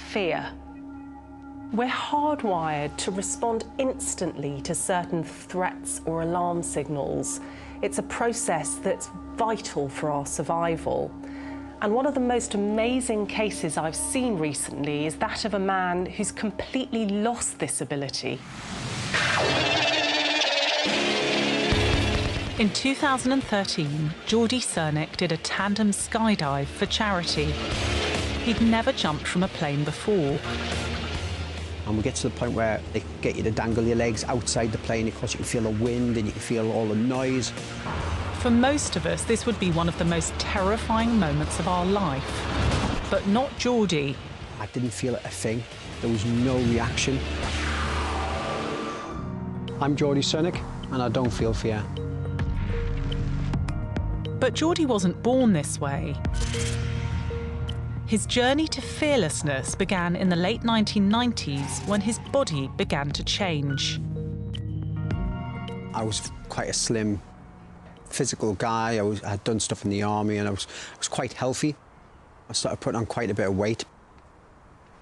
fear. We're hardwired to respond instantly to certain threats or alarm signals. It's a process that's vital for our survival. And one of the most amazing cases I've seen recently is that of a man who's completely lost this ability. In 2013, Jordy did a tandem skydive for charity. He'd never jumped from a plane before. And we get to the point where they get you to dangle your legs outside the plane. Of course, you can feel the wind and you can feel all the noise. For most of us, this would be one of the most terrifying moments of our life. But not Jordy. I didn't feel a thing. There was no reaction. I'm Jordy and I don't feel fear. But Jordy wasn't born this way. His journey to fearlessness began in the late 1990s when his body began to change. I was quite a slim, physical guy. I had done stuff in the army and I was quite healthy. I started putting on quite a bit of weight.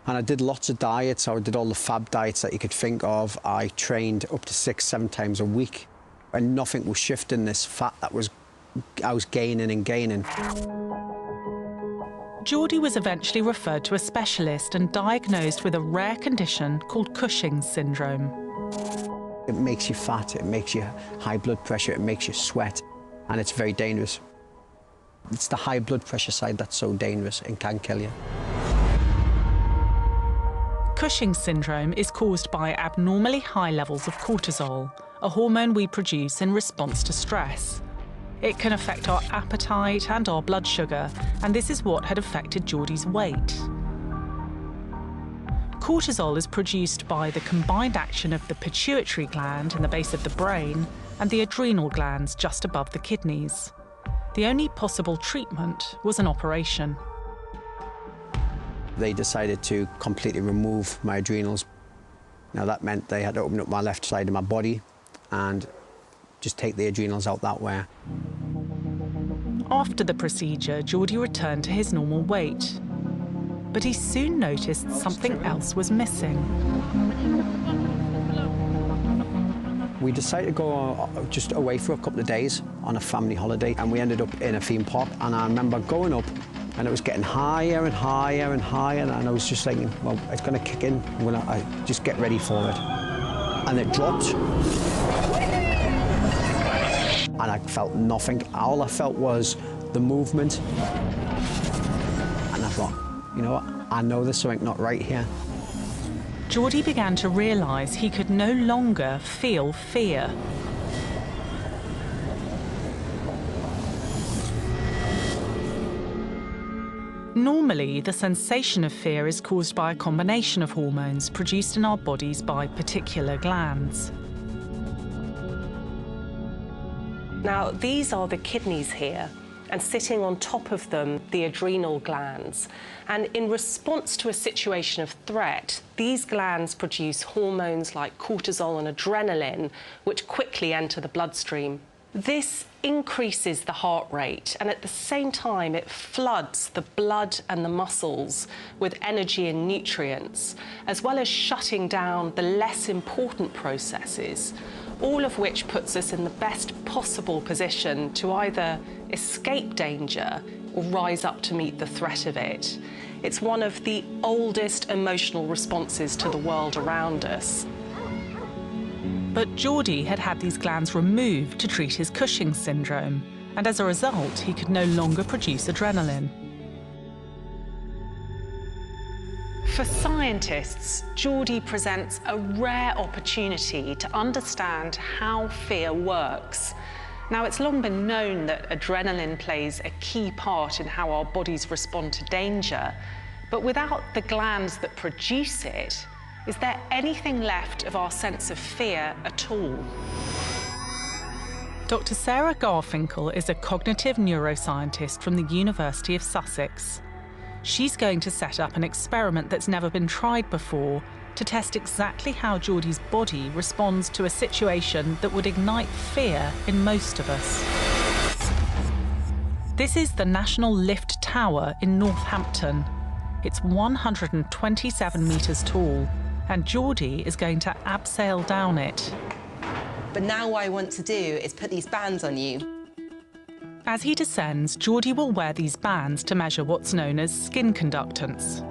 And I did lots of diets. I did all the fab diets that you could think of. I trained up to 6-7 times a week. And nothing was shifting this fat that I was gaining and gaining. Jordy was eventually referred to a specialist and diagnosed with a rare condition called Cushing's syndrome. It makes you fat, it makes you high blood pressure, it makes you sweat, and it's very dangerous. It's the high blood pressure side that's so dangerous and can kill you. Cushing's syndrome is caused by abnormally high levels of cortisol, a hormone we produce in response to stress. It can affect our appetite and our blood sugar, and this is what had affected Jordy's weight. Cortisol is produced by the combined action of the pituitary gland in the base of the brain and the adrenal glands just above the kidneys. The only possible treatment was an operation. They decided to completely remove my adrenals. Now that meant they had to open up my left side of my body and just take the adrenals out that way. After the procedure, Jordy returned to his normal weight. But he soon noticed something else was missing. We decided to go just away for a couple of days on a family holiday, and we ended up in a theme park. And I remember going up, and it was getting higher and higher and higher, and I was just thinking, well, it's going to kick in. I'm going to just get ready for it. And it dropped. And I felt nothing. All I felt was the movement. And I thought, you know what? I know there's something not right here. Jordy began to realise he could no longer feel fear. Normally, the sensation of fear is caused by a combination of hormones produced in our bodies by particular glands. Now, these are the kidneys here, and sitting on top of them, the adrenal glands. And in response to a situation of threat, these glands produce hormones like cortisol and adrenaline, which quickly enter the bloodstream. This increases the heart rate, and at the same time, it floods the blood and the muscles with energy and nutrients, as well as shutting down the less important processes, all of which puts us in the best possible position to either escape danger or rise up to meet the threat of it. It's one of the oldest emotional responses to the world around us. But Jordy had had these glands removed to treat his Cushing's syndrome, and as a result, he could no longer produce adrenaline. For scientists, Jordy presents a rare opportunity to understand how fear works. Now, it's long been known that adrenaline plays a key part in how our bodies respond to danger, but without the glands that produce it, is there anything left of our sense of fear at all? Dr. Sarah Garfinkel is a cognitive neuroscientist from the University of Sussex. She's going to set up an experiment that's never been tried before to test exactly how Jordy's body responds to a situation that would ignite fear in most of us. This is the National Lift Tower in Northampton. It's 127 metres tall, and Jordy is going to abseil down it. But now what I want to do is put these bands on you. As he descends, Jordy will wear these bands to measure what's known as skin conductance.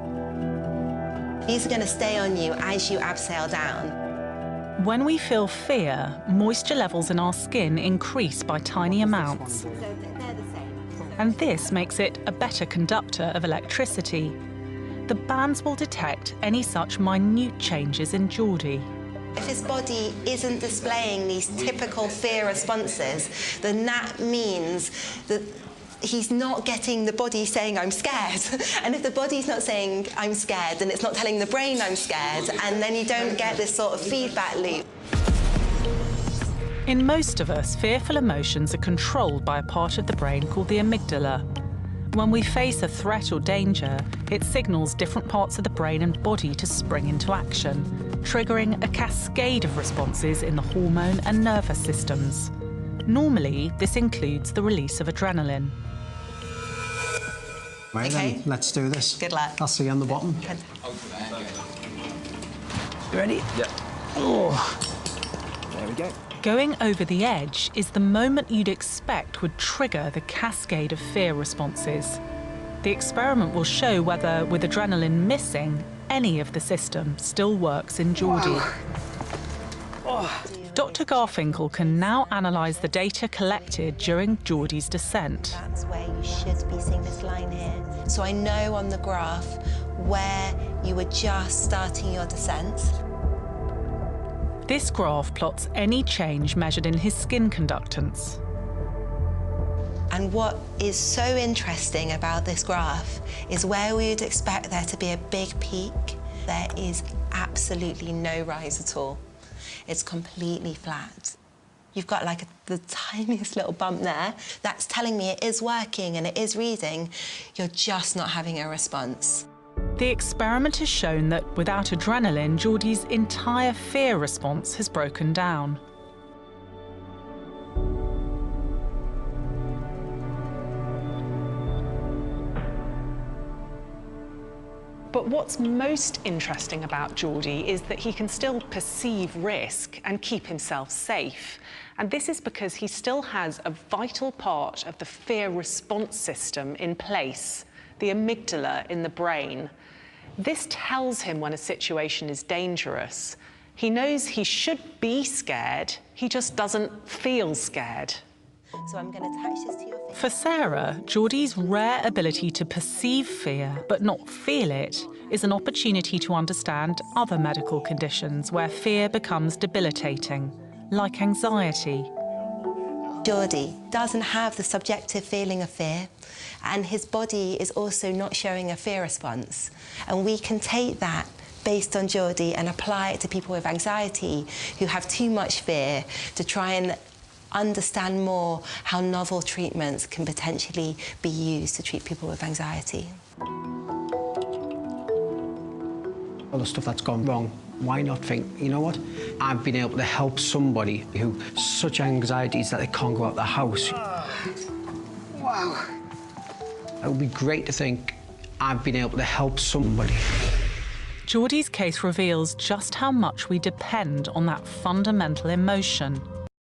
These are going to stay on you as you abseil down. When we feel fear, moisture levels in our skin increase by tiny amounts. And this makes it a better conductor of electricity. The bands will detect any such minute changes in Jordy. If his body isn't displaying these typical fear responses, then that means that he's not getting the body saying, I'm scared. And if the body's not saying, I'm scared, then it's not telling the brain, I'm scared. And then you don't get this sort of feedback loop. In most of us, fearful emotions are controlled by a part of the brain called the amygdala. When we face a threat or danger, it signals different parts of the brain and body to spring into action, triggering a cascade of responses in the hormone and nervous systems. Normally, this includes the release of adrenaline. Right, Okay. then, let's do this. Good luck. I'll see you on the bottom. Good. You ready? Yeah. Oh. There we go. Going over the edge is the moment you'd expect would trigger the cascade of fear responses. The experiment will show whether, with adrenaline missing, any of the system still works in Jordy. Dr. Garfinkel can now analyse the data collected during Jordy's descent. That's where you should be seeing this line here. So I know on the graph where you were just starting your descent. This graph plots any change measured in his skin conductance. And what is so interesting about this graph is where we would expect there to be a big peak, there is absolutely no rise at all. It's completely flat. You've got like the tiniest little bump there. That's telling me it is working and it is reading. You're just not having a response. The experiment has shown that without adrenaline, Jordy's entire fear response has broken down. But what's most interesting about Jordy is that he can still perceive risk and keep himself safe. And this is because he still has a vital part of the fear response system in place, the amygdala in the brain. This tells him when a situation is dangerous. He knows he should be scared, he just doesn't feel scared. So I'm going to attach this to your finger. For Sarah, Jordy's rare ability to perceive fear but not feel it is an opportunity to understand other medical conditions where fear becomes debilitating, like anxiety. Jordy doesn't have the subjective feeling of fear, and his body is also not showing a fear response. And we can take that based on Jordy and apply it to people with anxiety who have too much fear to try and understand more how novel treatments can potentially be used to treat people with anxiety. All the stuff that's gone wrong, why not think, you know what? I've been able to help somebody who such anxieties that they can't go out the house. Wow. It would be great to think I've been able to help somebody. Jordy's case reveals just how much we depend on that fundamental emotion.